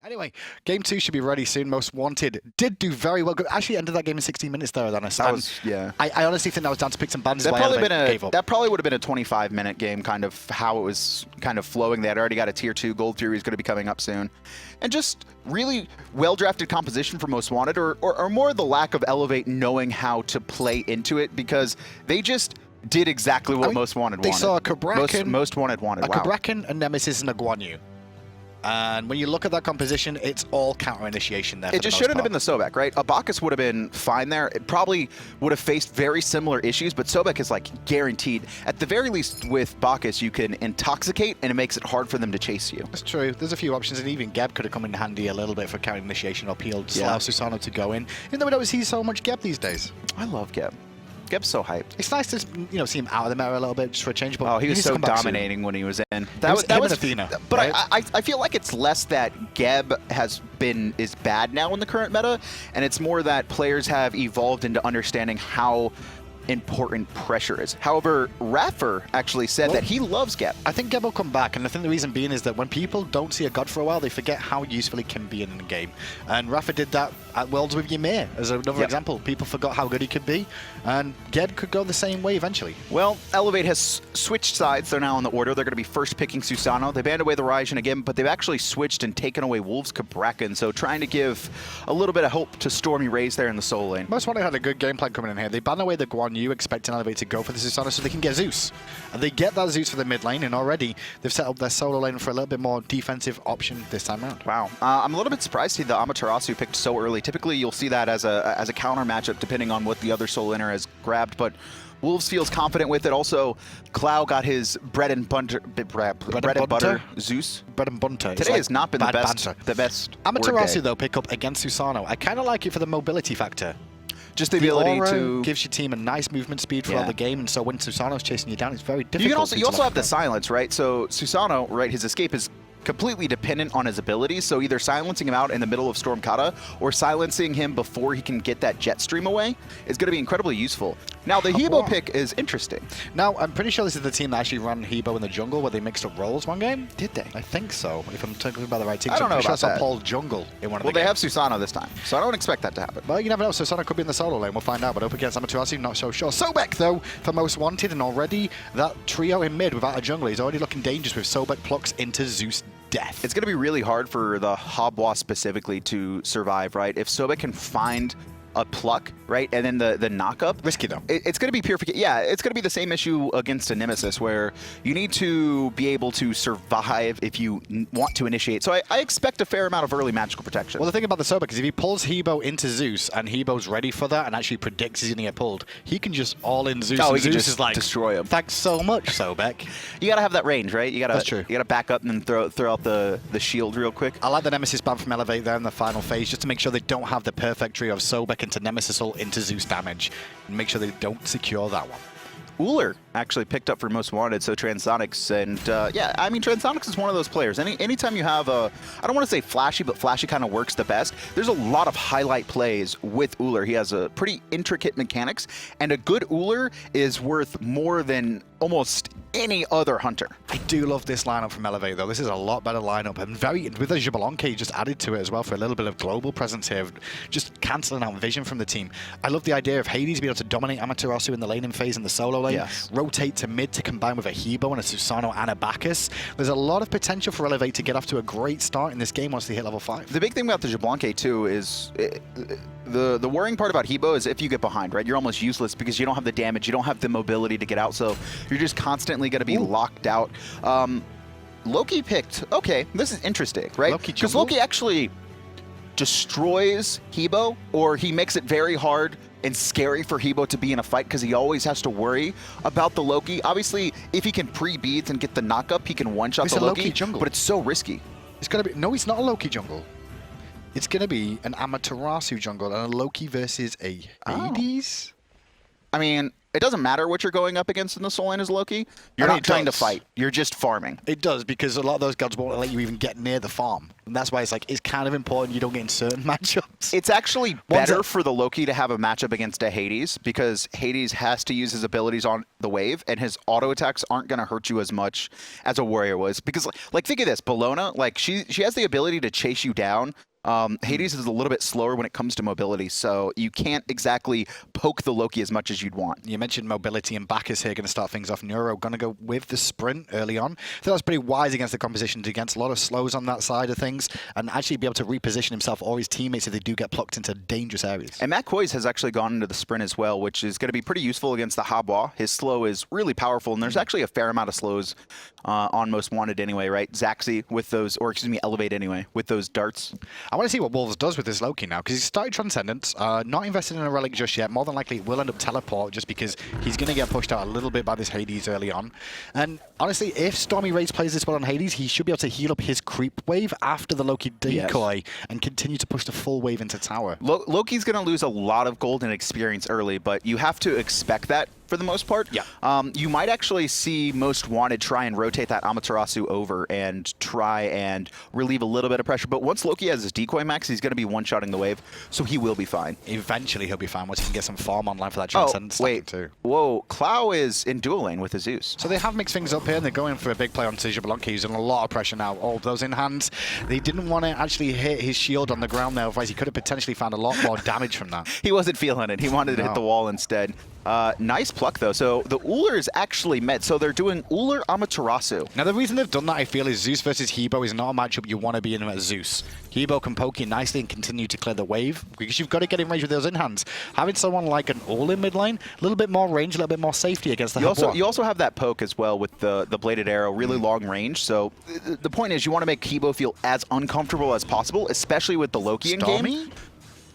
Anyway, game 2 should be ready soon. Most Wanted did do very well. Actually ended that game in 16 minutes there, Adonis. That was, yeah. I honestly think that was down to pick some bands. That probably would have been a 25-minute game, kind of how it was kind of flowing. They had already got a Tier 2. Gold Fury is going to be coming up soon. And just really well-drafted composition for Most Wanted, or more the lack of Elevate knowing how to play into it, because they just did exactly what Most Wanted wanted. They saw a Kabrakan. Most Wanted wanted. A Kabrakan, a Nemesis, and a Guan Yu. And when you look at that composition, it's all counter-initiation there. It just shouldn't have been the Sobek, right? A Bacchus would have been fine there. It probably would have faced very similar issues, but Sobek is like guaranteed. At the very least with Bacchus, you can intoxicate, and it makes it hard for them to chase you. That's true. There's a few options, and even Geb could have come in handy a little bit for counter-initiation or peeled allow Susano to go in. Even though we don't see so much Geb these days. I love Geb. Geb's so hyped. It's nice to see him out of the meta a little bit just for a change. But he was so dominating when he was in. That was Athena. But right? I feel like it's less that Geb is bad now in the current meta, and it's more that players have evolved into understanding how important pressure is. However, Raffer actually said that he loves Geb. I think Geb will come back, and I think the reason being is that when people don't see a god for a while, they forget how useful he can be in a game. And Raffer did that at Worlds with Ymir as another example. People forgot how good he could be, and Geb could go the same way eventually. Well, Elevate has switched sides. They're now on the order. They're going to be first picking Susano. They banned away the Raijin again, but they've actually switched and taken away Wolves Kabrakan, so trying to give a little bit of hope to StormyRays there in the solo lane. Most Wanted had a good game plan coming in here. They banned away the Guan Yu, expecting Elevate to go for the Susano so they can get Zeus. And they get that Zeus for the mid lane, and already they've set up their solo lane for a little bit more defensive option this time around. Wow. I'm a little bit surprised to see the Amaterasu picked so early. Typically, you'll see that as a counter matchup depending on what the other solo laner has grabbed, but Wolves feels confident with it. Also, Clow got his bread and butter Zeus. Bread and butter. Today has not been the best. Amaterasu though pick up against Susano. I kind of like it for the mobility factor. Just the ability to gives your team a nice movement speed throughout the game, and so when Susano's chasing you down, it's very difficult. You also have the silence, right? So Susano, right, his escape is completely dependent on his abilities, so either silencing him out in the middle of Stormkata or silencing him before he can get that jet stream away is going to be incredibly useful. Now, the Hebo pick is interesting. Now, I'm pretty sure this is the team that actually ran Hebo in the jungle where they mixed up roles one game. Did they? I think so, if I'm talking about the right team. I don't know about that. Paul jungle in one of the games. Well, they have Susano this time, so I don't expect that to happen. Well, you never know. Susano could be in the solo lane. We'll find out, but up against Amaterasu, not so sure. Sobek, though, for Most Wanted, and already that trio in mid without a jungler is already looking dangerous with Sobek plucks into Zeus death. It's going to be really hard for the Habwa specifically to survive, right? If Sobek can find a pluck, right, and then the knock-up. Risky, though. It's going to be purification. Yeah, it's going to be the same issue against a Nemesis, where you need to be able to survive if you want to initiate. So I expect a fair amount of early magical protection. Well, the thing about the Sobek is if he pulls Hebo into Zeus, and Hebo's ready for that, and actually predicts he's going to get pulled, he can just all-in Zeus. Oh, and he can Zeus just is like, destroy him. Thanks so much, Sobek. You got to have that range, right? You got to. That's true. You got to back up and then throw out the shield real quick. I like the Nemesis ban from Elevate there in the final phase, just to make sure they don't have the perfect trio of Sobek into Nemesis ult into Zeus damage, and make sure they don't secure that one. Ullr actually picked up for Most Wanted, so Transonics, and yeah, I mean, Transonics is one of those players. Anytime you have a, I don't want to say flashy, but flashy kind of works the best. There's a lot of highlight plays with Ullr. He has a pretty intricate mechanics, and a good Ullr is worth more than almost any other hunter. I do love this lineup from Elevate, though. This is a lot better lineup, and with the Xbalanque just added to it as well for a little bit of global presence here, just cancelling out vision from the team. I love the idea of Hades being able to dominate Amaterasu in the laning phase in the solo lane, rotate to mid to combine with a Hebo and a Susano and a Bacchus. There's a lot of potential for Elevate to get off to a great start in this game once they hit level 5. The big thing about the Xbalanque, too, is the worrying part about Hebo is if you get behind, right? You're almost useless because you don't have the damage, you don't have the mobility to get out, so you're just constantly going to be locked out. Loki picked, okay, this is interesting, right? Because Loki actually destroys Hebo, or he makes it very hard and scary for Hebo to be in a fight because he always has to worry about the Loki. Obviously, if he can pre-beat and get the knock-up, he can one-shot the Loki, jungle. But it's so risky. It's going to be, no, it's not a Loki jungle. It's going to be an Amaterasu jungle and a Loki versus a Hades. I mean, it doesn't matter what you're going up against in the Soul Lane as Loki. You're not trying to fight. You're just farming. It does, because a lot of those gods won't let you even get near the farm. And that's why it's kind of important you don't get in certain matchups. It's actually better for the Loki to have a matchup against a Hades, because Hades has to use his abilities on the wave, and his auto attacks aren't going to hurt you as much as a warrior was. Because, like, think of this, Bellona, like, she has the ability to chase you down. Hades is a little bit slower when it comes to mobility, so you can't exactly poke the Loki as much as you'd want. You mentioned mobility, and Bacchus here going to start things off. Neuro going to go with the sprint early on. I think that's pretty wise against the composition, against a lot of slows on that side of things, and actually be able to reposition himself or his teammates if they do get plucked into dangerous areas. And Matt Koiz has actually gone into the sprint as well, which is going to be pretty useful against the Habwa. His slow is really powerful, and there's actually a fair amount of slows on Most Wanted anyway, right? Zachsy with those, or excuse me, Elevate anyway, with those darts. I want to see what Wolves does with this Loki now, because he's started Transcendence, not invested in a relic just yet. More than likely will end up teleport, just because he's going to get pushed out a little bit by this Hades early on. And honestly, if StormyRays plays this well on Hades, he should be able to heal up his creep wave after the Loki decoy and continue to push the full wave into tower. Loki's going to lose a lot of gold and experience early, but you have to expect that for the most part. Yeah. You might actually see Most Wanted try and rotate that Amaterasu over and try and relieve a little bit of pressure. But once Loki has his decoy max, he's going to be one-shotting the wave, so he will be fine. Eventually he'll be fine once he can get some farm online for that Transcendence. Oh, wait. Too. Whoa, Clow is in dual lane with the Zeus. So they have mixed things up here, and they're going for a big play on Xbalanque, using a lot of pressure now. All those in hands. They didn't want to actually hit his shield on the ground there, otherwise he could have potentially found a lot more damage from that. He wasn't feeling it. He wanted to hit the wall instead. Nice pluck, though. So the Ullr is actually met. So they're doing Ullr Amaterasu. Now, the reason they've done that, I feel, is Zeus versus Hebo is not a matchup you want to be in with Zeus. Hebo can poke you nicely and continue to clear the wave, because you've got to get in range with those in-hands. Having someone like an Ullr in mid lane, a little bit more range, a little bit more safety against the You also have that poke as well with the bladed arrow, really long range. So the point is you want to make Hebo feel as uncomfortable as possible, especially with the Loki in game.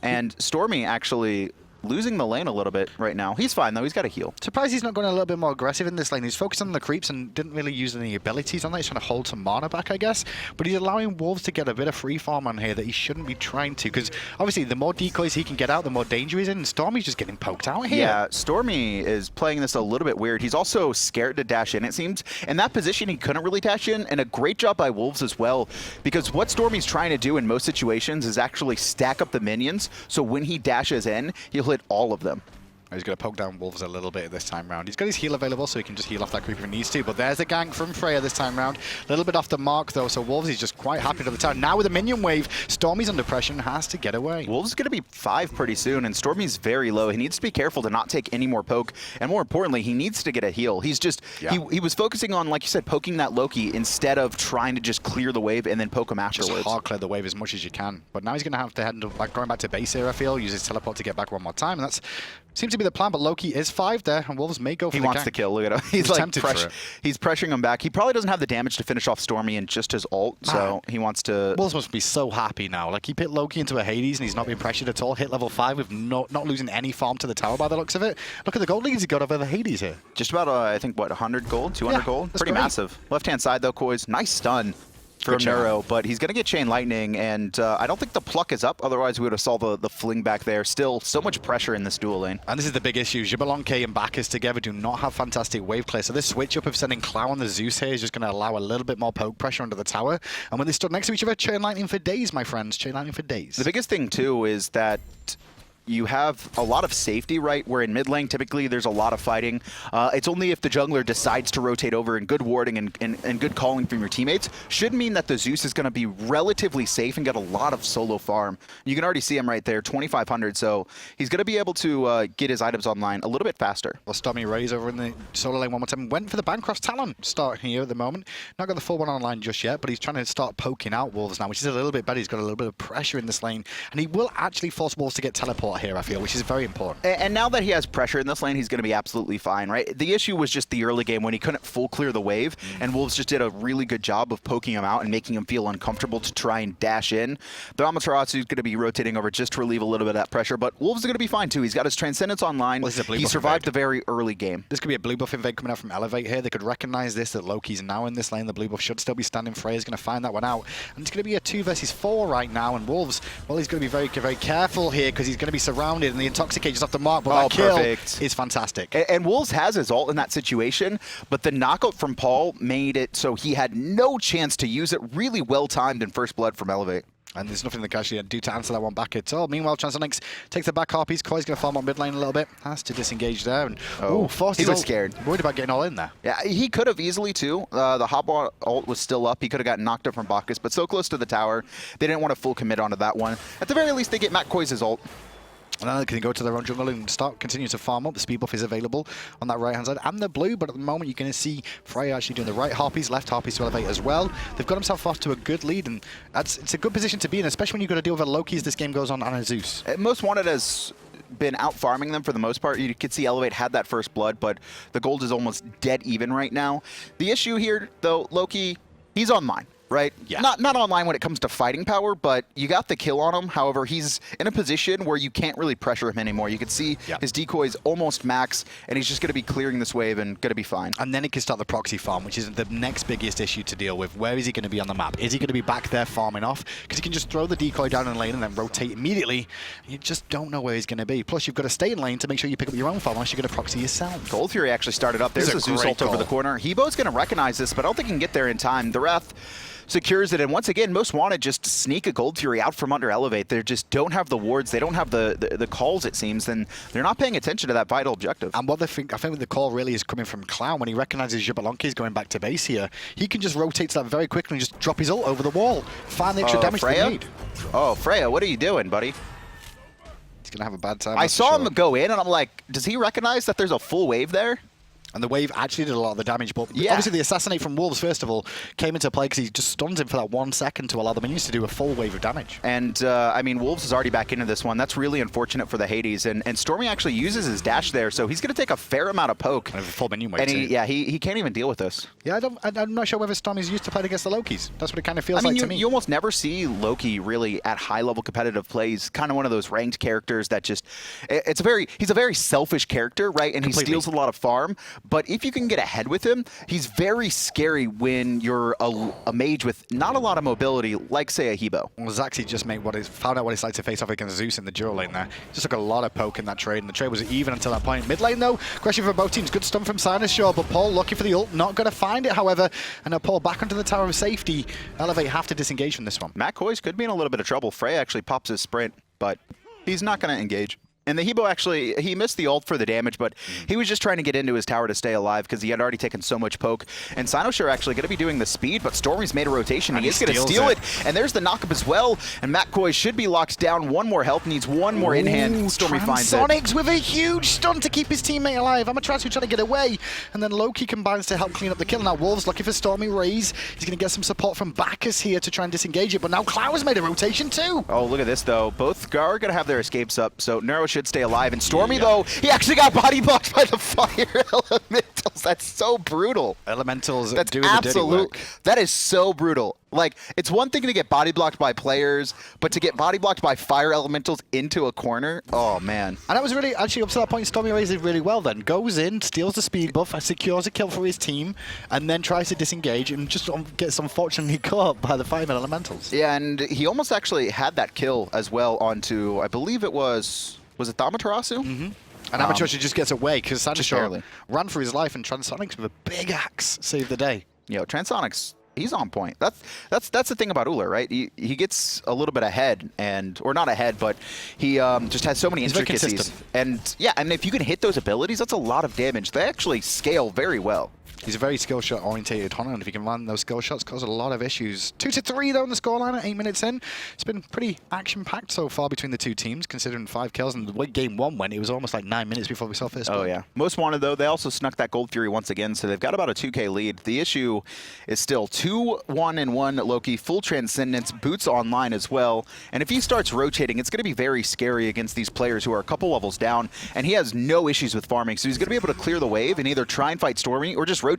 And Stormy actually losing the lane a little bit right now. He's fine, though. He's got to heal. Surprised he's not going a little bit more aggressive in this lane. He's focused on the creeps and didn't really use any abilities on that. He's trying to hold some mana back, I guess. But he's allowing Wolves to get a bit of free farm on here that he shouldn't be trying to. Because, obviously, the more decoys he can get out, the more danger he's in. And Stormy's just getting poked out here. Yeah, Stormy is playing this a little bit weird. He's also scared to dash in, it seems. In that position, he couldn't really dash in. And a great job by Wolves as well. Because what Stormy's trying to do in most situations is actually stack up the minions. So when he dashes in, he'll hit all of them. He's going to poke down Wolves a little bit this time round. He's got his heal available, so he can just heal off that creeper if he needs to. But there's a gank from Freya this time round. A little bit off the mark, though, so Wolves is just quite happy to the tower. Now with a minion wave, Stormy's under pressure and has to get away. Wolves is going to be 5 pretty soon, and Stormy's very low. He needs to be careful to not take any more poke. And more importantly, he needs to get a heal. He's just, he was focusing on, like you said, poking that Loki instead of trying to just clear the wave and then poke him afterwards. Just hard clear the wave as much as you can. But now he's going to have to head going back to base here, I feel. Use his teleport to get back one more time. And that's seems to be the plan, but Loki is 5 there, and Wolves may go for the gank. He wants to kill, look at him. He's like he's pressuring him back. He probably doesn't have the damage to finish off Stormy in just his ult, so he wants to... Wolves must be so happy now. Like, he put Loki into a Hades, and he's not being pressured at all. Hit level 5 with not losing any farm to the tower by the looks of it. Look at the gold leads he got over the Hades here. Just about, I think, what, 100 gold, 200 gold? Pretty massive. Left-hand side, though, Koiz. Nice stun from Neuro, but he's going to get Chain Lightning, and I don't think the pluck is up. Otherwise, we would have saw the fling back there. Still, so much pressure in this dual lane. And this is the big issue. Xbalanque and Bacchus together do not have fantastic wave clear, so this switch up of sending Clow on the Zeus here is just going to allow a little bit more poke pressure under the tower. And when they stood next to each other, Chain Lightning for days, my friends. Chain Lightning for days. The biggest thing, too, is that you have a lot of safety, right? Where in mid lane, typically, there's a lot of fighting. It's only if the jungler decides to rotate over and good warding and good calling from your teammates should mean that the Zeus is going to be relatively safe and get a lot of solo farm. You can already see him right there, 2,500. So he's going to be able to get his items online a little bit faster. Well, StormyRays over in the solo lane one more time. Went for the Bancroft Talon start here at the moment. Not got the full one online just yet, but he's trying to start poking out Wolves now, which is a little bit better. He's got a little bit of pressure in this lane, and he will actually force Wolves to get teleport here, I feel, which is very important. And now that he has pressure in this lane, he's going to be absolutely fine, right? The issue was just the early game when he couldn't full clear the wave, and Wolves just did a really good job of poking him out and making him feel uncomfortable to try and dash in. The Amaterasu is going to be rotating over just to relieve a little bit of that pressure, but Wolves is going to be fine too. He's got his Transcendence online. Well, he survived the very early game. This could be a blue buff invade coming out from Elevate here. They could recognize this, that Loki's now in this lane. The blue buff should still be standing. Freya's going to find that one out. And it's going to be a 2 versus 4 right now, and Wolves, well, he's going to be very, very careful here because he's going to be surrounded, and the Intoxicate just off the mark, but that kill is fantastic. And Wolves has his ult in that situation, but the knockout from Paul made it so he had no chance to use it. Really well timed in first blood from Elevate. And there's nothing that can actually do to answer that one back at all. Meanwhile, Transonics takes the back harpies. Koiz going to farm on mid lane a little bit. Has to disengage there. And he was scared. Worried about getting all in there. Yeah, he could have easily too. The hop ult was still up. He could have gotten knocked up from Bacchus, but so close to the tower, they didn't want to full commit onto that one. At the very least, they get Matt Koiz's ult. And then they can go to their own jungle and continue to farm up. The speed buff is available on that right-hand side and the blue, but at the moment you're going to see Freya actually doing the right harpies, left harpies to elevate as well. They've got themselves off to a good lead, and it's a good position to be in, especially when you've got to deal with a Loki as this game goes on and a Zeus. Most Wanted has been out farming them for the most part. You could see Elevate had that first blood, but the gold is almost dead even right now. The issue here, though, Loki, he's online. Right? Yeah. Not online when it comes to fighting power, but you got the kill on him. However, he's in a position where you can't really pressure him anymore. You can see his decoys almost max, and he's just going to be clearing this wave and going to be fine. And then he can start the proxy farm, which is the next biggest issue to deal with. Where is he going to be on the map? Is he going to be back there farming off? Because he can just throw the decoy down in lane and then rotate immediately. You just don't know where he's going to be. Plus, you've got to stay in lane to make sure you pick up your own farm unless you're going to proxy yourself. Gold Fury actually started up. There's a Zeus ult over the corner. Hebo's going to recognize this, but I don't think he can get there in time. The Wrath secures it, and once again, Most Wanted just sneak a Gold Fury out from under Elevate. They just don't have the wards, they don't have the calls, it seems, and they're not paying attention to that vital objective. And what I think the call really is coming from Clown when he recognizes Xbalanque is going back to base here. He can just rotate to that very quickly and just drop his ult over the wall. Find the extra damage they need. Oh, Freya, what are you doing, buddy? He's going to have a bad time. I saw him go in, and I'm like, does he recognize that there's a full wave there? And the wave actually did a lot of the damage, but obviously the assassinate from Wolves, first of all, came into play because he just stuns him for that 1 second to allow the minions to do a full wave of damage. And, I mean, Wolves is already back into this one. That's really unfortunate for the Hades. And Stormy actually uses his dash there, so he's going to take a fair amount of poke. And a full minion wave, and he can't even deal with this. Yeah, I'm not sure whether Stormy's used to play against the Lokis. That's what it kind of feels like to me. You almost never see Loki really at high-level competitive play. He's kind of one of those ranked characters that just... He's a very selfish character, right? And he steals a lot of farm. But if you can get ahead with him, he's very scary when you're a mage with not a lot of mobility, like, say, a Hebo. Well, Zachsy just found out what it's like to face off against Zeus in the dual lane there. Just took a lot of poke in that trade, and the trade was even until that point. Mid lane, though, question for both teams. Good stun from XCynosurex, but Paul looking for the ult, not going to find it, however. And now Paul back onto the tower of safety. Elevate have to disengage from this one. Matt Koiz could be in a little bit of trouble. Freya actually pops his sprint, but he's not going to engage. And the Hebo actually, he missed the ult for the damage, but he was just trying to get into his tower to stay alive because he had already taken so much poke. And XCynosurex actually going to be doing the speed, but Stormy's made a rotation. He is going to steal it. And there's the knockup as well. And Matt Koiz should be locked down. One more health, needs one more in hand. Stormy finds it. Transonics with a huge stun to keep his teammate alive. Amaterasu trying to get away. And then Loki combines to help clean up the kill. Now Wolves looking for StormyRays. He's going to get some support from Bacchus here to try and disengage it. But now Clow has made a rotation too. Oh, look at this though. Both are going to have their escapes up. So Neuro should stay alive. And Stormy, though, he actually got body blocked by the fire elementals. That's so brutal. Elementals That's doing the dirty work. That is so brutal. Like, it's one thing to get body blocked by players, but to get body blocked by fire elementals into a corner, oh man. And that was really, actually up to that point, StormyRays did really well then. Goes in, steals the speed buff, secures a kill for his team, and then tries to disengage and just gets unfortunately caught by the fireman elementals. Yeah, and he almost actually had that kill as well onto, I believe it was it the Amaterasu? Mm-hmm. And Amaterasu just gets away because XCynosurex ran for his life, and Transonics with a big axe saved the day. Transonics, he's on point. That's the thing about Ullr, right? He gets a little bit ahead, or not ahead, but he just has so many intricacies. And yeah, and if you can hit those abilities, that's a lot of damage. They actually scale very well. He's a very skill shot orientated hunter, and if he can land those skill shots, cause a lot of issues. 2-3 though in the scoreline at 8 minutes in. It's been pretty action-packed so far between the two teams, considering 5 kills. And the way game 1 went, it was almost like 9 minutes before we saw first. Oh yeah. Most Wanted though, they also snuck that Gold Fury once again, so they've got about a 2K lead. The issue is still 2-1-1 Loki, full Transcendence, boots online as well. And if he starts rotating, it's going to be very scary against these players who are a couple levels down. And he has no issues with farming, so he's going to be able to clear the wave and either try and fight Stormy or just rotate.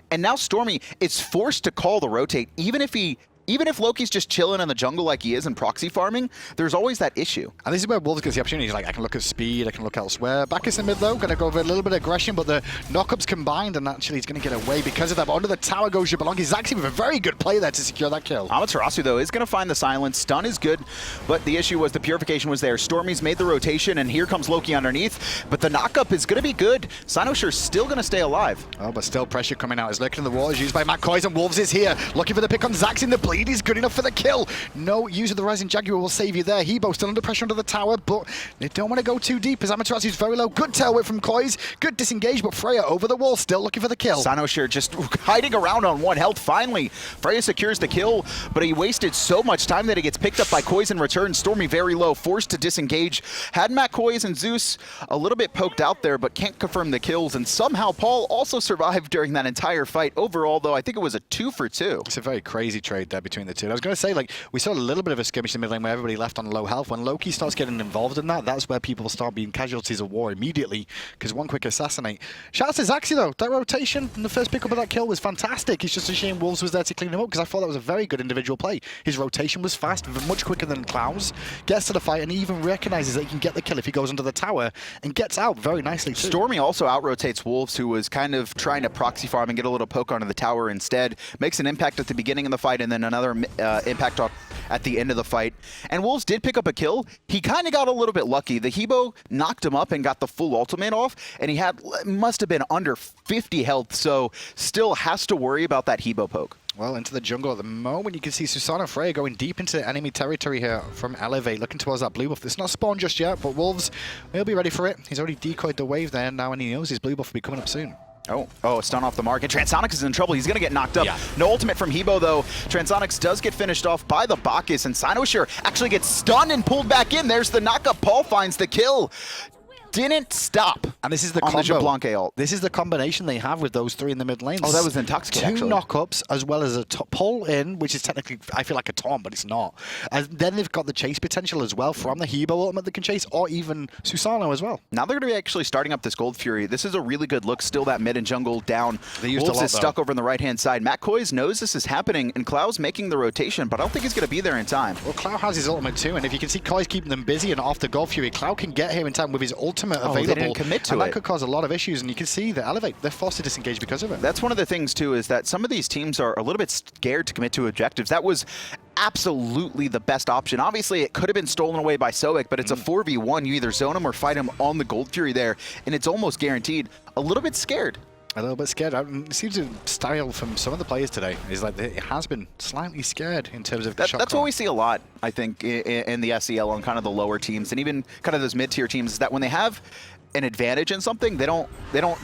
And now Stormy is forced to call the rotate, even if he even if Loki's just chilling in the jungle like he is and proxy farming, there's always that issue. And this is where Wolves gets the opportunity. He's like, I can look at speed, I can look elsewhere. Bacchus in mid though, going to go over a little bit of aggression, but the knockups combined, and actually he's going to get away because of that. But under the tower goes Xbalanque. Zachsy with a very good play there to secure that kill. Amaterasu, though, is going to find the silence. Stun is good, but the issue was the purification was there. Stormy's made the rotation, and here comes Loki underneath, but the knockup is going to be good. xCynosure's still going to stay alive. Oh, but still pressure coming out. His lurking in the waters used by Koiz, and Wolves is here. Looking for the pick on Zachsy. The bleed is good enough for the kill. No use of the Rising Jaguar will save you there. Hebo still under pressure under the tower, but they don't want to go too deep as Amaterasu is very low. Good tail whip from Koiz. Good disengage, but Freya over the wall, still looking for the kill. xCynosure just hiding around on 1 health. Finally, Freya secures the kill, but he wasted so much time that he gets picked up by Koiz in return. Stormy very low, forced to disengage. Had Koiz and Zeus a little bit poked out there, but can't confirm the kills, and somehow Paul also survived during that entire fight. Overall, though, I think it was a 2 for 2. It's a very crazy trade there between the two. And I was going to say, like, we saw a little bit of a skirmish in the mid lane where everybody left on low health. When Loki starts getting involved in that, that's where people start being casualties of war immediately, because one quick assassinate. Shout out to Zachsy, though. That rotation and the first pickup of that kill was fantastic. It's just a shame Wolves was there to clean him up, because I thought that was a very good individual play. His rotation was fast, much quicker than Clow's. Gets to the fight, and he even recognizes that he can get the kill if he goes under the tower, and gets out very nicely, too. Stormy also out-rotates Wolves, who was kind of trying to proxy farm and get a little poke onto the tower instead. Makes an impact at the beginning of the fight, and then another impact at the end of the fight. And Wolves did pick up a kill. He kind of got a little bit lucky. The Hebo knocked him up and got the full ultimate off, and he must have been under 50 health, so still has to worry about that Hebo poke. Well, into the jungle at the moment. You can see Susano and Freya going deep into enemy territory here from Elevate, looking towards that blue buff. It's not spawned just yet, but Wolves will be ready for it. He's already decoyed the wave there now, and he knows his blue buff will be coming up soon. Oh, stun off the mark, and Transonics is in trouble. He's going to get knocked up. Yeah. No ultimate from Hebo, though. Transonics does get finished off by the Bacchus, and xCynosure actually gets stunned and pulled back in. There's the knockup. Paul finds the kill. Didn't stop. And this is the combo. Xbalanque ult. This is the combination they have with those three in the mid lane. Oh, that was intoxicating. Two knockups as well as a pull in, which is technically, I feel like a taunt, but it's not. And then they've got the chase potential as well from the Hebo ultimate that can chase, or even Susano as well. Now they're going to be actually starting up this Gold Fury. This is a really good look. Still that mid and jungle down. Wolves is stuck over on the right-hand side. Koiz knows this is happening, and Clow's making the rotation, but I don't think he's going to be there in time. Well, Clow has his ultimate too, and if you can see Koiz keeping them busy and off the Gold Fury, Clow can get here in time with his ultimate available. And that could cause a lot of issues, and you can see that Elevate, they're forced to disengage because of it. That's one of the things, too, is that some of these teams are a little bit scared to commit to objectives. That was absolutely the best option. Obviously, it could have been stolen away by Sobek, but it's a 4v1. You either zone him or fight him on the Gold Fury there, and it's almost guaranteed. A little bit scared. A little bit scared. It seems to style from some of the players today is like it has been slightly scared in terms of That's what we see a lot, I think, in the SCL on kind of the lower teams, and even kind of those mid-tier teams, is that when they have an advantage in something, they don't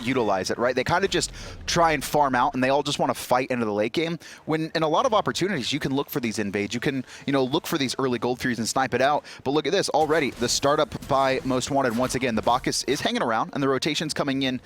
utilize it, right? They kind of just try and farm out, and they all just want to fight into the late game. When in a lot of opportunities, you can look for these invades, you can look for these early Gold Furies and snipe it out. But look at this already, the startup by Most Wanted once again. The Bacchus is hanging around, and the rotation's coming in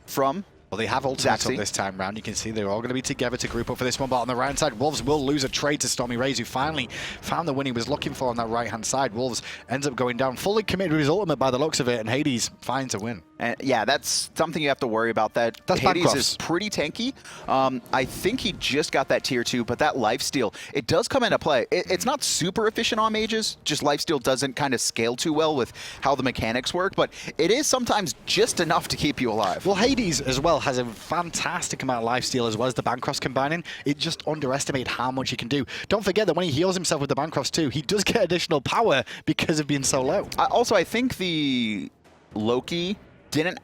from. Well, they have ultimates up this time round. You can see they're all going to be together to group up for this one. But on the right side, Wolves will lose a trade to StormyRays, who finally found the win he was looking for on that right-hand side. Wolves ends up going down, fully committed with his ultimate by the looks of it, and Hades finds a win. And yeah, that's something you have to worry about. That's Hades is pretty tanky. I think he just got that tier 2, but that lifesteal, it does come into play. It's not super efficient on mages, just lifesteal doesn't kind of scale too well with how the mechanics work, but it is sometimes just enough to keep you alive. Well, Hades as well has a fantastic amount of lifesteal as well as the Bancross combining. It just underestimated how much he can do. Don't forget that when he heals himself with the Bancross too, he does get additional power because of being so low. I think the Loki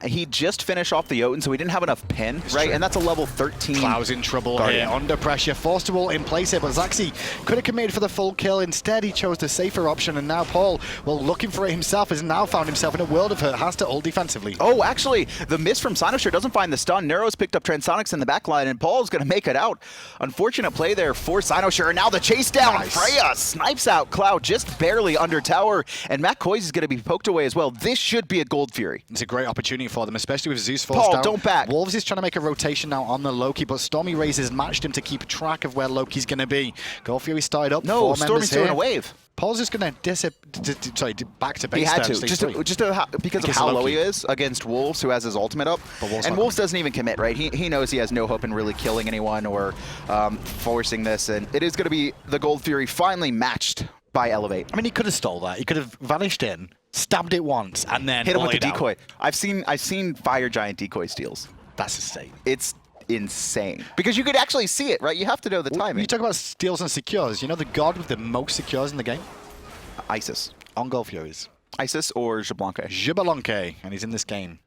he just finished off the Jotun, so he didn't have enough pen, right? And that's a level 13. Clow's in trouble here, under pressure, forced to ult in place here, but Zachsy could have committed for the full kill. Instead, he chose the safer option, and now Paul, well, looking for it himself, has now found himself in a world of hurt, has to ult defensively. Oh, actually, the miss from xCynosurex doesn't find the stun. Neuro's picked up Transonics in the backline, and Paul's going to make it out. Unfortunate play there for xCynosurex, and now the chase down. Nice. Freya snipes out Clow just barely under tower, and Koiz is going to be poked away as well. This should be a Gold Fury. It's a great opportunity for them, especially with Zeus forced Paul, out. don't back. Wolves is trying to make a rotation now on the Loki, but StormyRays has matched him to keep track of where Loki's going to be. Gold Fury started up. No, Stormy's doing a wave. Paul's just going to back to base. He had there, to, because of how low he is against Wolves, who has his ultimate up. And Wolves doesn't even commit, right? He knows he has no hope in really killing anyone or forcing this, and it is going to be the Gold Fury finally matched by Elevate. I mean, he could have stole that. He could have vanished in, stabbed it once, and then hit him with the decoy. I've seen Fire Giant decoy steals. That's insane. It's insane because you could actually see it, right? You have to know the timing. You talk about steals and secures. You know the god with the most secures in the game? Isis. On Gold Furies. Isis or Xbalanque? Xbalanque, and he's in this game.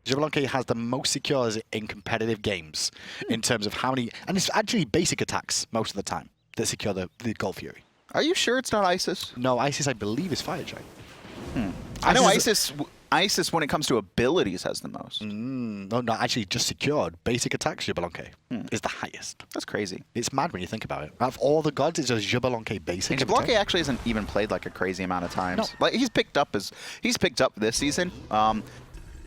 Xbalanque has the most secures in competitive games in terms of how many, and it's actually basic attacks most of the time that secure the Gold Fury. Are you sure it's not Isis? No, Isis I believe is Fire Giant. I know Isis, when it comes to abilities, has the most. No, actually, just secured. Basic attacks, Xbalanque is the highest. That's crazy. It's mad when you think about it. Out of all the gods, it's a Xbalanque basic. And Xbalanque actually hasn't even played like a crazy amount of times. No. Like he's picked up this season.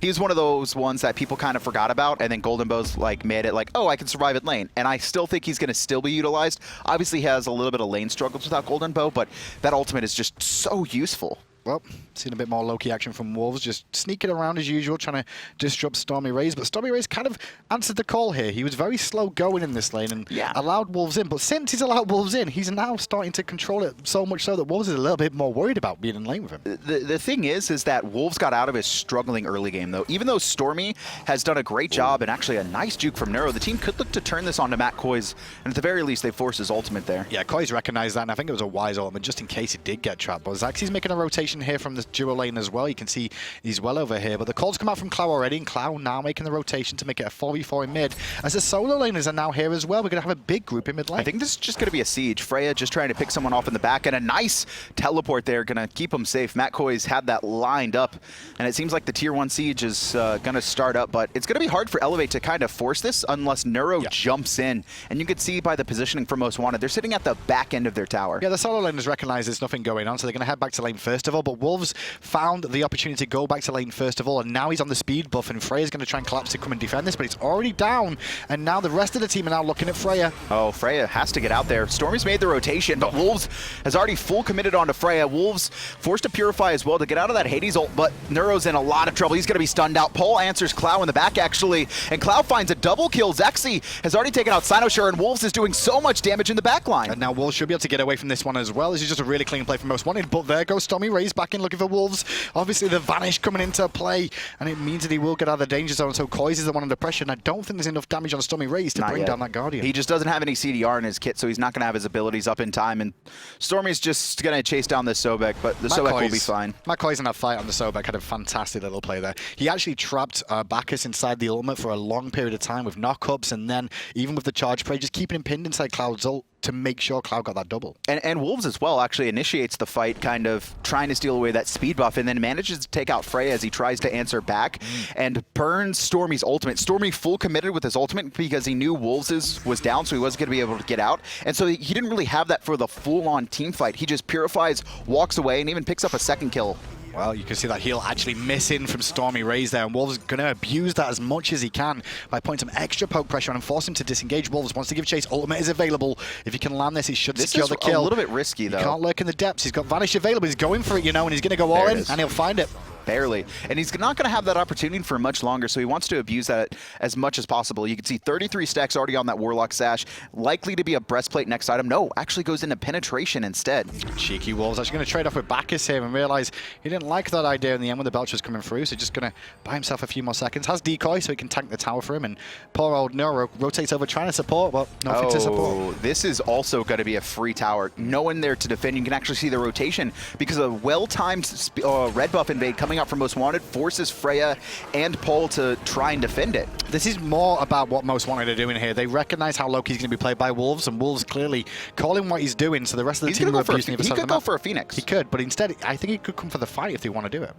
He's one of those ones that people kind of forgot about, and then Golden Bow's like made it like, oh, I can survive at lane, and I still think he's going to still be utilized. Obviously, he has a little bit of lane struggles without Golden Bow, but that ultimate is just so useful. Well, seen a bit more Loki action from Wolves, just sneaking around as usual, trying to disrupt StormyRays. But StormyRays kind of answered the call here. He was very slow going in this lane and allowed Wolves in. But since he's allowed Wolves in, he's now starting to control it so much so that Wolves is a little bit more worried about being in lane with him. The thing is that Wolves got out of his struggling early game, though. Even though Stormy has done a great job and actually a nice juke from Neuro, the team could look to turn this onto Matt Koiz, and at the very least, they forced his ultimate there. Yeah, Koiz recognized that, and I think it was a wise ultimate just in case he did get trapped. But Zachsy's making a rotation here from the dual lane as well. You can see he's well over here, but the calls come out from Clow already, and Clow now making the rotation to make it a 4v4 in mid. As the solo laners are now here as well, we're going to have a big group in mid lane. I think this is just going to be a siege. Freya just trying to pick someone off in the back, and a nice teleport there, going to keep him safe. Matt Koiz had that lined up, and it seems like the tier 1 siege is going to start up, but it's going to be hard for Elevate to kind of force this unless Neuro jumps in. And you can see by the positioning for Most Wanted, they're sitting at the back end of their tower. Yeah, the solo laners recognize there's nothing going on, so they're going to head back to lane first of all, but Wolves found the opportunity to go back to lane first of all, and now he's on the speed buff, and Freya's going to try and collapse to come and defend this, but it's already down, and now the rest of the team are now looking at Freya. Oh, Freya has to get out there. Stormy's made the rotation, but Wolves has already full committed onto Freya. Wolves forced to Purify as well to get out of that Hades ult, but Neuro's in a lot of trouble. He's going to be stunned out. Paul answers Clow in the back, actually, and Clow finds a double kill. Zachsy has already taken out xCynosurex, and Wolves is doing so much damage in the back line. And now Wolves should be able to get away from this one as well. This is just a really clean play from Most Wanted, but there goes StormyRays back in looking for Wolves. Obviously, the Vanish coming into play, and it means that he will get out of the danger zone, so Koiz is the one under pressure, and I don't think there's enough damage on StormyRays to bring down that Guardian. He just doesn't have any CDR in his kit, so he's not going to have his abilities up in time, and Stormy's just going to chase down this Sobek, but the Sobek will be fine. Matt Koiz in that fight on the Sobek had a fantastic little play there. He actually trapped Bacchus inside the ultimate for a long period of time with knockups, and then even with the charge spray, just keeping him pinned inside Cloud's ult to make sure Cloud got that double. And Wolves as well actually initiates the fight, kind of trying to steal away that speed buff, and then manages to take out Freya as he tries to answer back and burns Stormy's ultimate. Stormy full committed with his ultimate because he knew Wolves' was down, so he wasn't going to be able to get out. And so he didn't really have that for the full-on team fight. He just purifies, walks away, and even picks up a second kill. Well, you can see that heal actually missing from StormyRays there, and Wolves going to abuse that as much as he can by putting some extra poke pressure on and force him to disengage. Wolves wants to give chase. Ultimate is available. If he can land this, he should secure the kill. This is a little bit risky, though. He can't lurk in the depths. He's got Vanish available. He's going for it, you know, and he's going to go all in, and he'll find it. Barely. And he's not going to have that opportunity for much longer, so he wants to abuse that as much as possible. You can see 33 stacks already on that Warlock Sash. Likely to be a breastplate next item. No, actually goes into penetration instead. Cheeky Wolves actually going to trade off with Bacchus here and realize he didn't like that idea in the end when the Belch was coming through, so just going to buy himself a few more seconds. Has decoy, so he can tank the tower for him, and poor old Neuro rotates over trying to support, but nothing to support. This is also going to be a free tower. No one there to defend. You can actually see the rotation because a well-timed red buff invade coming out from Most Wanted forces Freya and Paul to try and defend it. This is more about what Most Wanted are doing here. They recognize how Loki's going to be played by Wolves, and Wolves clearly calling what he's doing, so the rest of the team are abusing the other side of the map. He could go for a Phoenix. He could, but instead, I think he could come for the fight if they want to do it.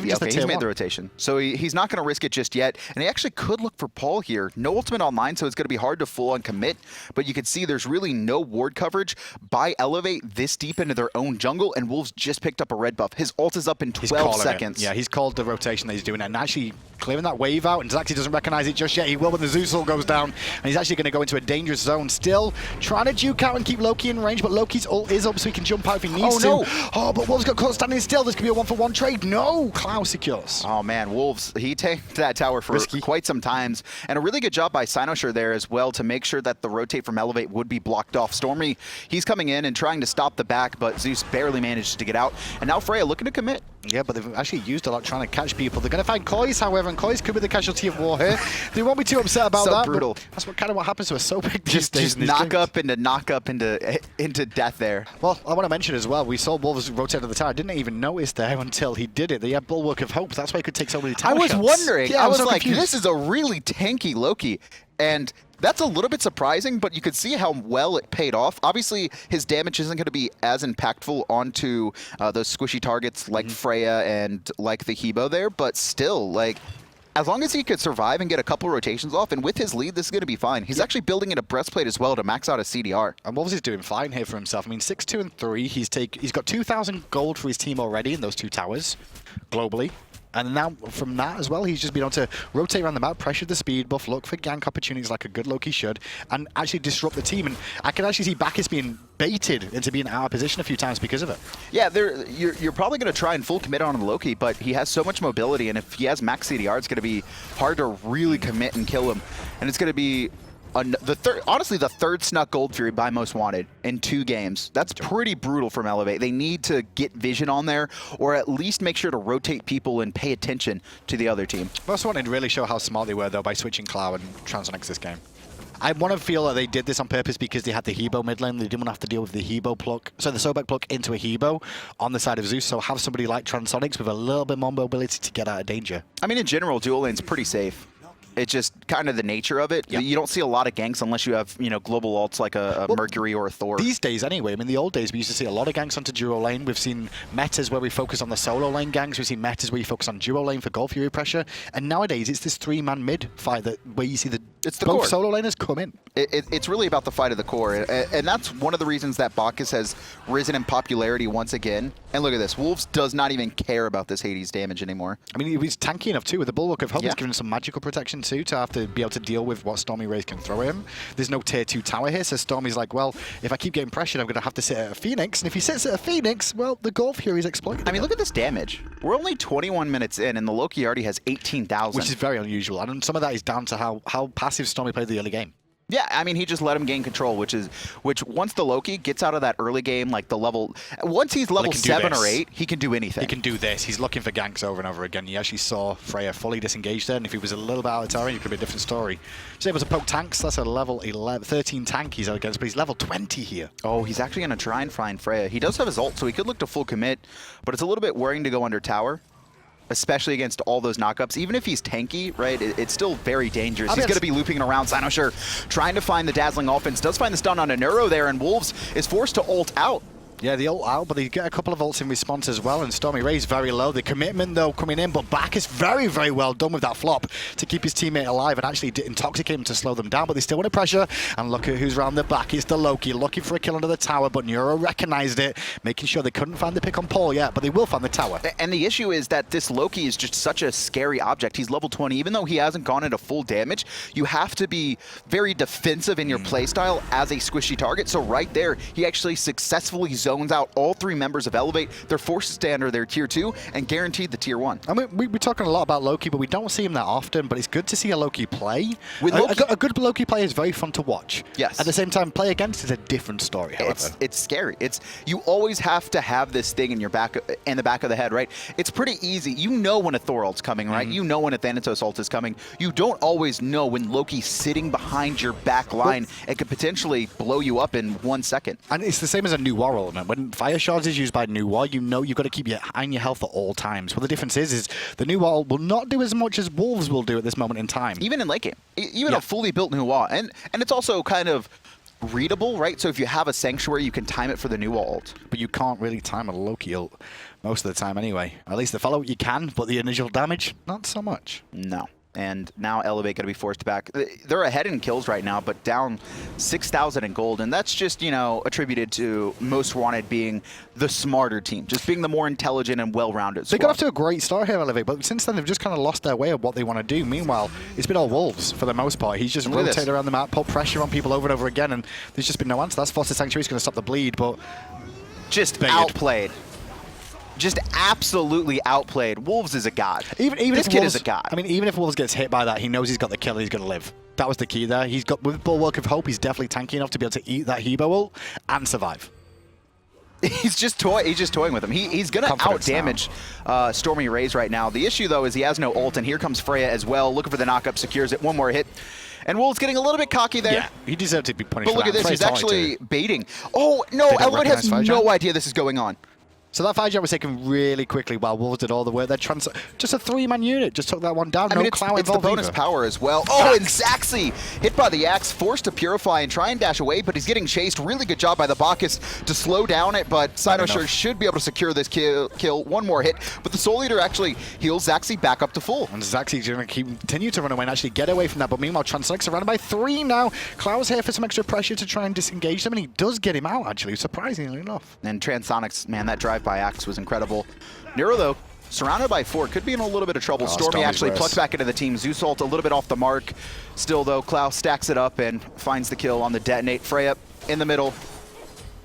He's made the rotation. So he's not going to risk it just yet, and he actually could look for Paul here. No ultimate online, so it's going to be hard to full-on commit, but you can see there's really no ward coverage by Elevate this deep into their own jungle, and Wolves just picked up a red buff. His ult is up in 12 seconds. seconds. Yeah, he's called the rotation that he's doing, and actually clearing that wave out, and Zachsy doesn't recognize it just yet. He will when the Zeus ult goes down, and he's actually going to go into a dangerous zone. Still trying to juke out and keep Loki in range, but Loki's ult is up so he can jump out if he needs to. No. Oh, but Wolves got caught standing still. This could be a 1-for-1 trade. No, Clow secures. Oh man, Wolves, he tanked that tower for quite some times, and a really good job by xCynosurex there as well to make sure that the rotate from Elevate would be blocked off. Stormy, he's coming in and trying to stop the back, but Zeus barely managed to get out, and now Freya looking to commit. Yeah, but they've actually used a lot trying to catch people. They're going to find Koiz, however, and Koiz could be the casualty of war here. They won't be too upset about So that. brutal. That's kind of what happens to a Sobek Just knock up into death there. Well, I want to mention as well, we saw Wolves rotate to the tower. I didn't even notice there until he did it. They had Bulwark of Hope. That's why he could take so many tower shots. I was wondering. Yeah, I was so like, confused. this is a really tanky Loki. And that's a little bit surprising, but you could see how well it paid off. Obviously, his damage isn't going to be as impactful onto those squishy targets like Freya and like the Hebo there, but still, like, as long as he could survive and get a couple rotations off, and with his lead, this is going to be fine. He's actually building in a breastplate as well to max out his CDR. And Wolves is doing fine here for himself. I mean, 6-2 and 3. He's got 2,000 gold for his team already in those 2 towers, globally. And now from that as well, he's just been able to rotate around the map, pressure the speed buff, look for gank opportunities like a good Loki should, and actually disrupt the team. And I can actually see Bacchus being baited into being out of position a few times because of it. Yeah, you're probably going to try and full commit on Loki, but he has so much mobility, and if he has max CDR, it's going to be hard to really commit and kill him. And it's going to be honestly the third snuck Gold Fury by Most Wanted in 2 games. That's pretty brutal from Elevate. They need to get vision on there, or at least make sure to rotate people and pay attention to the other team. Most Wanted really show how smart they were, though, by switching Clow and Transonics this game. I want to feel that they did this on purpose because they had the Hebo mid lane. They didn't want to have to deal with the Hebo pluck. So the Sobek pluck into a Hebo on the side of Zeus. So have somebody like Transonics with a little bit more mobility to get out of danger. I mean, in general, dual lane's pretty safe. It's just kind of the nature of it. Yep. You don't see a lot of ganks unless you have, global ults like a Mercury or a Thor. These days, anyway. I mean, the old days, we used to see a lot of ganks onto duo lane. We've seen metas where we focus on the solo lane ganks. We've seen metas where you focus on duo lane for Gold Fury pressure. And nowadays, it's this 3-man mid fight where you see both core. solo laners come in. It's really about the fight of the core. And that's one of the reasons that Bacchus has risen in popularity once again. And look at this. Wolves does not even care about this Hades damage anymore. I mean, he was tanky enough, too, with the Bulwark of Hope. He's given some magical protection, too, to have to be able to deal with what StormyRays can throw at him. There's no tier 2 tower here, so Stormy's like, well, if I keep getting pressured, I'm going to have to sit at a Phoenix. And if he sits at a Phoenix, well, the Gold Fury's exploited. I mean, look at this damage. We're only 21 minutes in, and the Loki already has 18,000. Which is very unusual. And some of that is down to how passive Stormy played the early game. Yeah, I mean, he just let him gain control, which once the Loki gets out of that early game, like once he's level 7 or 8, he can do anything. He can do this. He's looking for ganks over and over again. You actually saw Freya fully disengaged there, and if he was a little bit out of tower, it could be a different story. He's able to poke tanks. That's a level 13 tank he's out against, but he's level 20 here. Oh, he's actually going to try and find Freya. He does have his ult, so he could look to full commit, but it's a little bit worrying to go under tower, especially against all those knockups. Even if he's tanky, right, it's still very dangerous. He's going to be looping around. xCynosurex trying to find the dazzling offense. Does find the stun on a Neuro there, and Wolves is forced to ult out. Yeah, the ult out, but they get a couple of ults in response as well, and StormyRays very low. The commitment, though, coming in, but Bacchus very, very well done with that flop to keep his teammate alive and actually intoxicate him to slow them down, but they still want to pressure, and look at who's around the back. It's the Loki, looking for a kill under the tower, but Neuro recognized it, making sure they couldn't find the pick on Paul yet, but they will find the tower. And the issue is that this Loki is just such a scary object. He's level 20. Even though he hasn't gone into full damage, you have to be very defensive in your playstyle as a squishy target, so right there, he actually successfully zones out all 3 members of Elevate. They're forced to stay under their tier 2 and guaranteed the tier 1. I mean, we're talking a lot about Loki, but we don't see him that often, but it's good to see a Loki play. With Loki, a good Loki play is very fun to watch. Yes. At the same time, play against is a different story, however. It's scary. You always have to have this thing in your back, in the back of the head, right? It's pretty easy. You know when a Thor ult's coming, right? You know when a Thanatos ult is coming. You don't always know when Loki's sitting behind your back line and could potentially blow you up in 1 second. And it's the same as a new war element. When Fire Shards is used by new war, you know you've got to keep your eye on your health at all times. Well, the difference is the new wall will not do as much as Wolves will do at this moment in time. Even in late game. Even a fully built new wall. And it's also kind of readable, right? So if you have a Sanctuary, you can time it for the new ult. But you can't really time a Loki ult most of the time anyway. At least the follow you can, but the initial damage, not so much. No. and now Elevate going to be forced back. They're ahead in kills right now, but down 6,000 in gold, and that's just, you know, attributed to Most Wanted being the smarter team, just being the more intelligent and well-rounded squad. They got off to a great start here, Elevate, but since then they've just kind of lost their way of what they want to do. Meanwhile, it's been all Wolves for the most part. He's just rotated around the map, put pressure on people over and over again, and there's just been no answer. That's Foster Sanctuary's going to stop the bleed, but just outplayed. Just absolutely outplayed. Wolves is a god. Even this if kid Wolves, is a god. I mean, even if Wolves gets hit by that, he knows he's got the kill and he's going to live. That was the key there. He's got, with Bulwark of Hope, he's definitely tanky enough to be able to eat that Hebo ult and survive. He's just toying with him. He's going to out-damage StormyRays right now. The issue, though, is he has no ult, and here comes Freya as well, looking for the knock-up, secures it, one more hit. And Wolves getting a little bit cocky there. Yeah, he deserved to be punished. But look at this, he's actually baiting. Oh, no, Elwood Elwood has no idea this is going on. So that fire jump was taken really quickly while Wolves did all the work. Just a 3-man unit just took that one down. I mean, it's the bonus power as well. Oh, and Zachsy hit by the axe, forced to purify and try and dash away, but he's getting chased. Really good job by the Bacchus to slow down it, but xCynosurex should be able to secure this kill. One more hit, but the Soul Eater actually heals Zachsy back up to full. And Zachsy's going to continue to run away and actually get away from that, but meanwhile, Transonics are running by 3 now. Clowwwwww's here for some extra pressure to try and disengage them, and he does get him out, actually, surprisingly enough. And Transonics, man, that drive by axe was incredible. Neuro, though, surrounded by 4, could be in a little bit of trouble. Stormy actually plucks back into the team. Zeus ult a little bit off the mark. Still, though, Clow stacks it up and finds the kill on the detonate. Freya in the middle.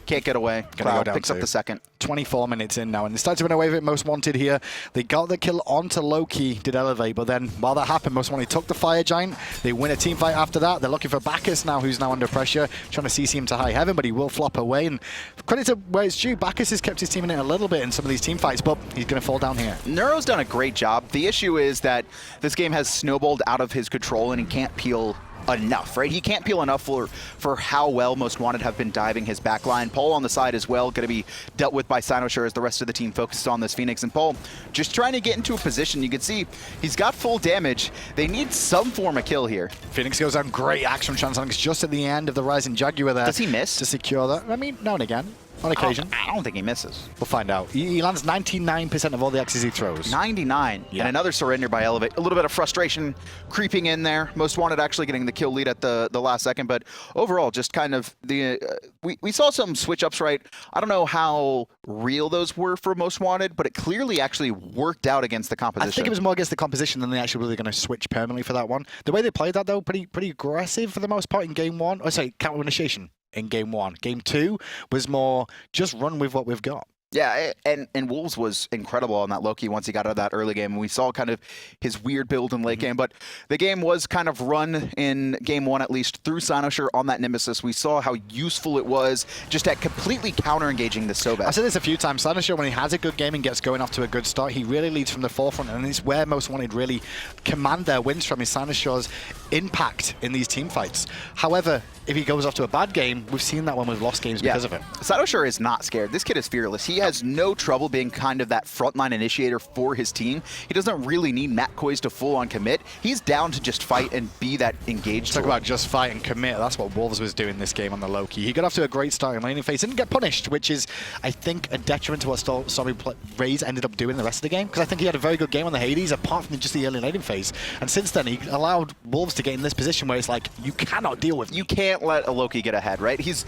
Can't get away. Clow picks up the second. 24 minutes in now, and they started to run away with it. Most Wanted here. They got the kill onto Loki, did Elevate, but then while that happened, Most Wanted took the Fire Giant. They win a team fight after that. They're looking for Bacchus now, who's now under pressure, trying to CC him to high heaven, but he will flop away. And credit to where it's due, Bacchus has kept his team in it a little bit in some of these team fights, but he's going to fall down here. Neuro's done a great job. The issue is that this game has snowballed out of his control, and he can't peel enough, right? He can't peel enough for how well Most Wanted have been diving his backline. Paul on the side as well, going to be dealt with by xCynosurex as the rest of the team focuses on this Phoenix. And Paul just trying to get into a position. You can see he's got full damage. They need some form of kill here. Phoenix goes on, great action from Transonics just at the end of the Rising Jaguar there. Does he miss? To secure that. I mean, now and again. On occasion. I don't think he misses. We'll find out. He lands 99% of all the X's he throws. 99. Yeah. And another surrender by Elevate. A little bit of frustration creeping in there. Most Wanted actually getting the kill lead at the last second. But overall, just kind of the we saw some switch-ups, right? I don't know how real those were for Most Wanted, but it clearly actually worked out against the composition. I think it was more against the composition than they actually really going to switch permanently for that one. The way they played that, though, pretty aggressive for the most part in game 1. Oh, sorry, counter initiation. In game 1. Game 2 was more just run with what we've got. Yeah, and Wolves was incredible on that Loki once he got out of that early game. And we saw kind of his weird build in late game, but the game was kind of run in game 1 at least through xCynosurex on that Nemesis. We saw how useful it was just at completely counter-engaging the Sobek. I've said this a few times. xCynosurex, when he has a good game and gets going off to a good start, he really leads from the forefront, and it's where Most Wanted really command their wins from, is xCynosure's impact in these team fights. However, if he goes off to a bad game, we've seen that when we've lost games because of it. xCynosurex is not scared. This kid is fearless. He has no trouble being kind of that frontline initiator for his team. He doesn't really need Matt Koiz to full-on commit. He's down to just fight and be that engaged. Talk about just fight and commit. That's what Wolves was doing this game on the Loki. He got off to a great start in laning phase. Didn't get punished, which is, I think, a detriment to what StormyRays ended up doing the rest of the game, because I think he had a very good game on the Hades, apart from just the early laning phase. And since then, he allowed Wolves to get in this position where it's like, you cannot deal with me. You can't let a Loki get ahead, right? He's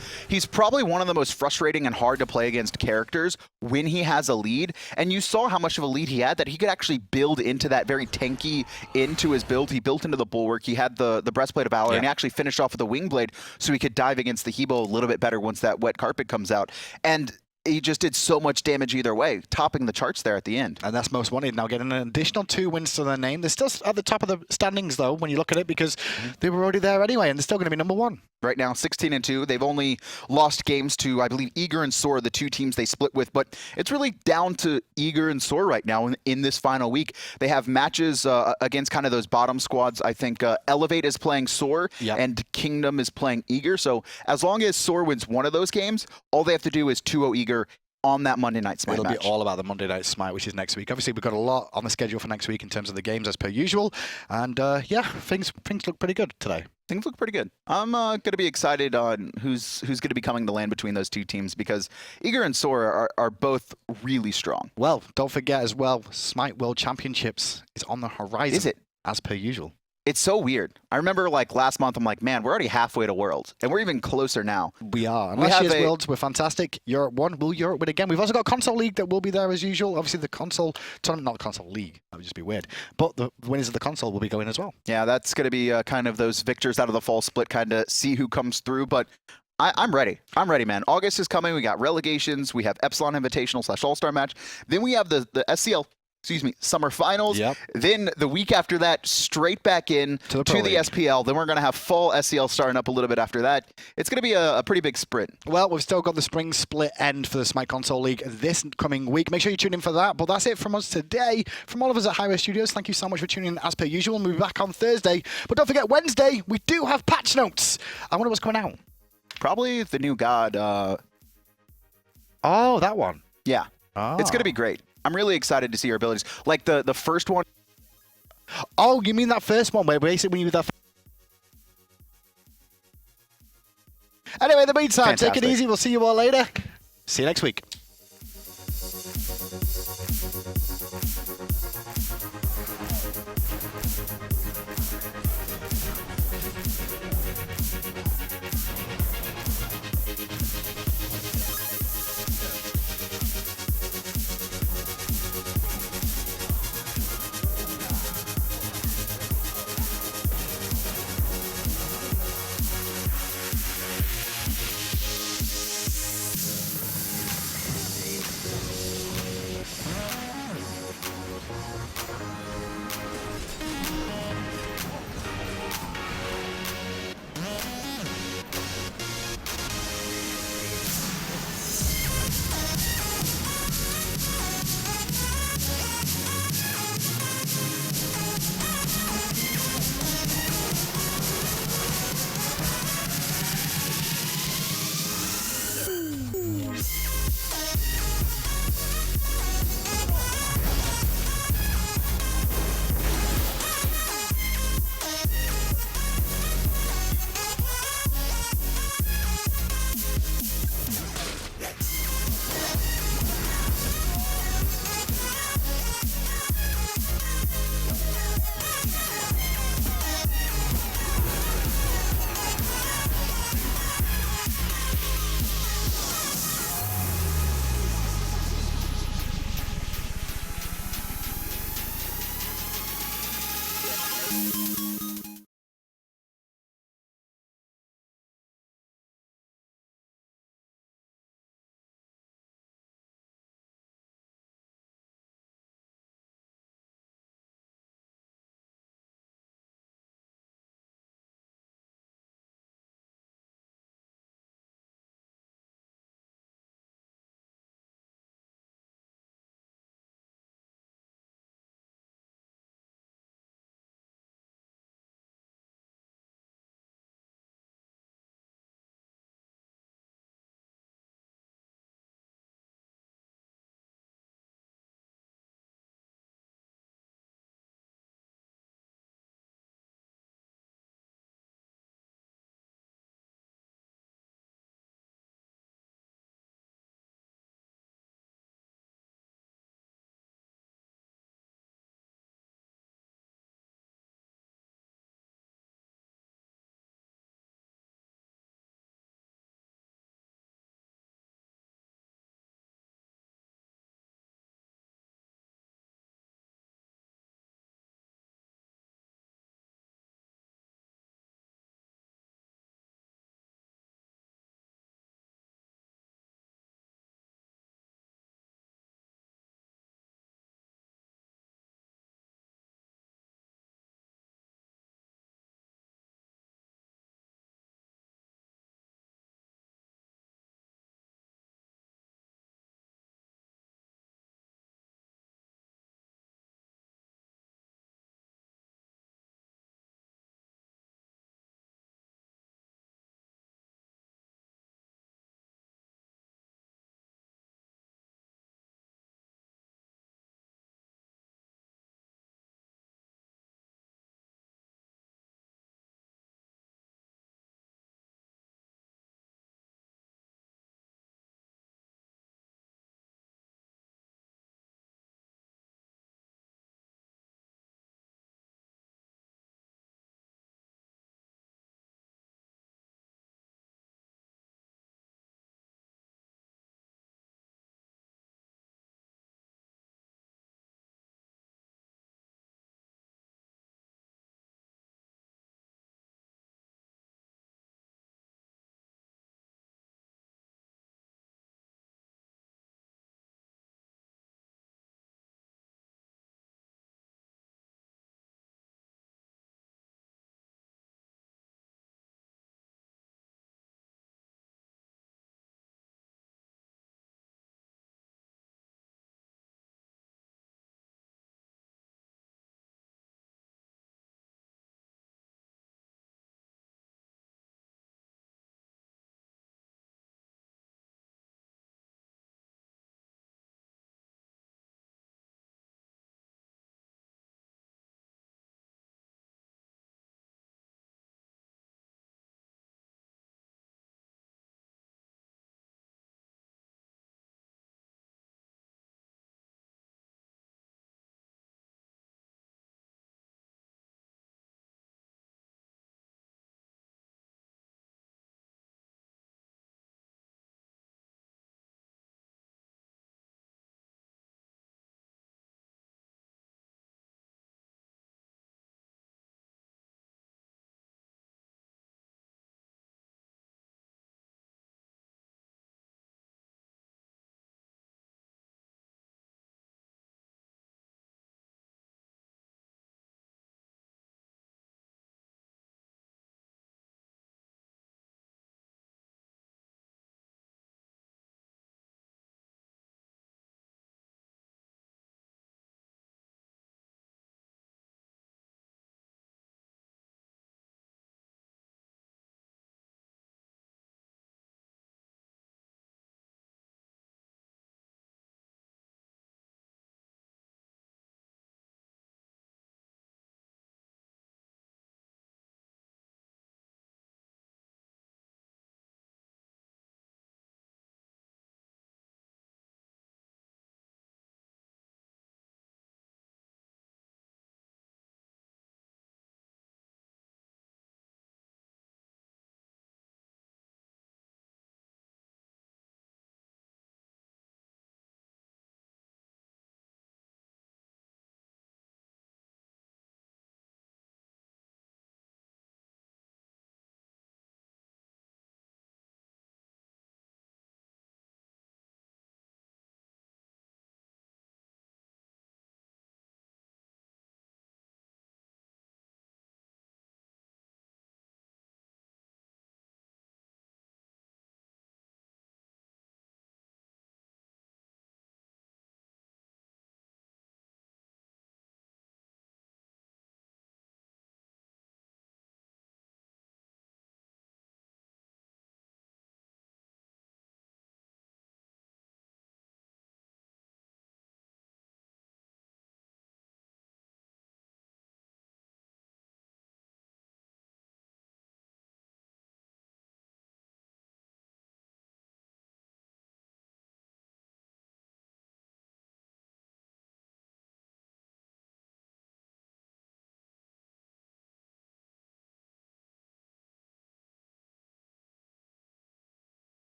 probably one of the most frustrating and hard to play against characters when he has a lead, and you saw how much of a lead he had, that he could actually build into that very tanky into his build. He built into the Bulwark, he had the Breastplate of Valor, and he actually finished off with the Wing Blade so he could dive against the Hebo a little bit better once that wet carpet comes out. And he just did so much damage either way, topping the charts there at the end. And that's Most Wanted now getting an additional 2 wins to their name. They're still at the top of the standings, though, when you look at it, because they were already there anyway, and they're still going to be number 1. Right now, 16-2. They've only lost games to, I believe, Ullr and SOAR, the 2 teams they split with. But it's really down to Ullr and SOAR right now in this final week. They have matches against kind of those bottom squads. I think Elevate is playing SOAR, and Kingdom is playing Ullr. So as long as SOAR wins one of those games, all they have to do is 2-0 Ullr on that Monday Night Smite match. It'll be all about the Monday Night Smite, which is next week. Obviously, we've got a lot on the schedule for next week in terms of the games, as per usual. And yeah, things look pretty good today. Things look pretty good. I'm going to be excited on who's going to be coming to land between those 2 teams, because Ullr and SOAR are both really strong. Well, don't forget as well, Smite World Championships is on the horizon. Is it? as per usual. It's so weird. I remember like last month, I'm like, man, we're already halfway to Worlds, and we're even closer now. We are. And last year's Worlds were fantastic. Europe won. Will Europe win again? We've also got Console League that will be there as usual. Obviously, the console tournament, not the Console League. That would just be weird. But the winners of the console will be going as well. Yeah, that's going to be kind of those victors out of the fall split, kind of see who comes through. But I'm ready. I'm ready, man. August is coming. We got relegations. We have Epsilon Invitational / All-Star match. Then we have the SCL. Summer finals. Yep. Then the week after that, straight back in to the SPL. Then we're going to have full SCL starting up a little bit after that. It's going to be a pretty big sprint. Well, we've still got the spring split end for the Smite Console League this coming week. Make sure you tune in for that. But that's it from us today. From all of us at hi-rez Studios, thank you so much for tuning in as per usual. We'll be back on Thursday. But don't forget, Wednesday, we do have patch notes. I wonder what's coming out. Probably the new god. Oh, that one. Yeah. Oh. It's going to be great. I'm really excited to see your abilities. Like the first one. Oh, you mean that first one where basically when you that. Anyway, in the meantime, take it easy. We'll see you all later. See you next week.